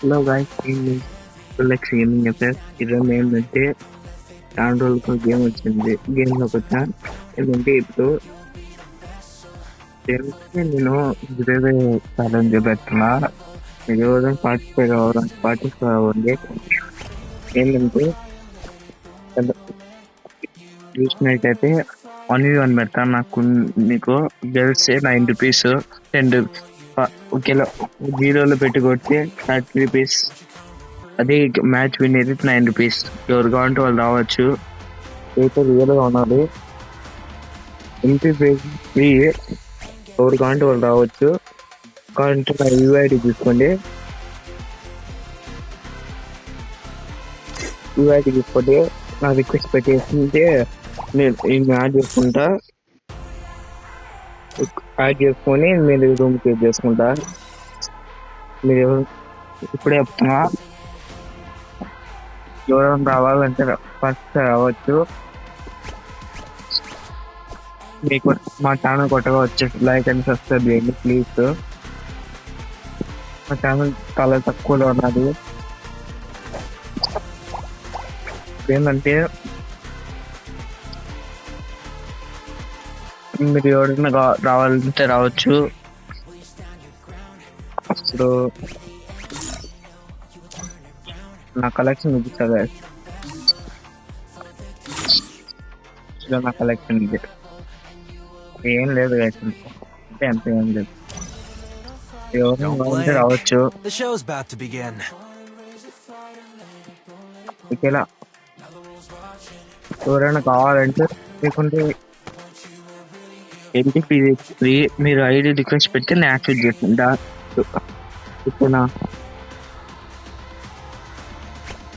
Hello guys, like gaming FS. ఈరోజు ఏంటంటే చాలా రోజులకు గేమ్ వచ్చింది. గేమ్లోకి వచ్చా. ఏంటంటే ఇప్పుడు నేను వేరే ఛాలెంజ్ పెడుతున్నా. మీరు ఎవరైనా పార్టిసిపేట్ అవ్వండి. ఏంటంటే చూసినట్టయితే 1v1 పెడతా. నీకు గెలిస్తే ₹9, 10 ఒకేలా జీరోలో పెట్టి కొడితే ₹30. అదే మ్యాచ్ విన్ అయితే ₹9. ఎవరు కావాలంటే వాళ్ళు రావచ్చు. అయితే రియల్గా ఉన్నది ఎంట్రీ ఫీజ్ ఫ్రీ. ఎవరు కావాలంటే వాళ్ళు రావచ్చు. కావాలంటే నా యూఐడి తీసుకోండి. యూఐడి తీసుకోండి, నా రిక్వెస్ట్ పెట్టేస్తుంటే నేను యాడ్ చేసుకుంటా. యాడ్ చేసుకొని మీరు రూమ్ క్రియేట్ చేసుకుంటా. మీరు ఇప్పుడే చెప్తున్నా, ఎవరైనా రావాలంటే ఫస్ట్ రావచ్చు. మీకు మా ఛానల్ కొత్తగా వచ్చేసి లైక్ అండ్ సబ్స్క్రైబ్ చేయండి ప్లీజ్. మా ఛానల్ చాలా తక్కువలో ఉన్నది. ఏంటంటే మీరు ఎవరైనా రావాలంటే రావచ్చు. ఇప్పుడు నా కలెక్షన్ చూపిస్తా. నా కలెక్షన్ ఇది ఏం లేదు guys. అంటే అంత ఏం లేదు. ఎవరైనా రావచ్చు. ఓకేలా ఎవరైనా కావాలంటే లేకుంటే ఎంటీ ఫ్రీ. మీరు ఐడి రిక్వెస్ట్ పెట్టి నేను యాక్టివేట్ చేస్తుంటా. ఓకేనా?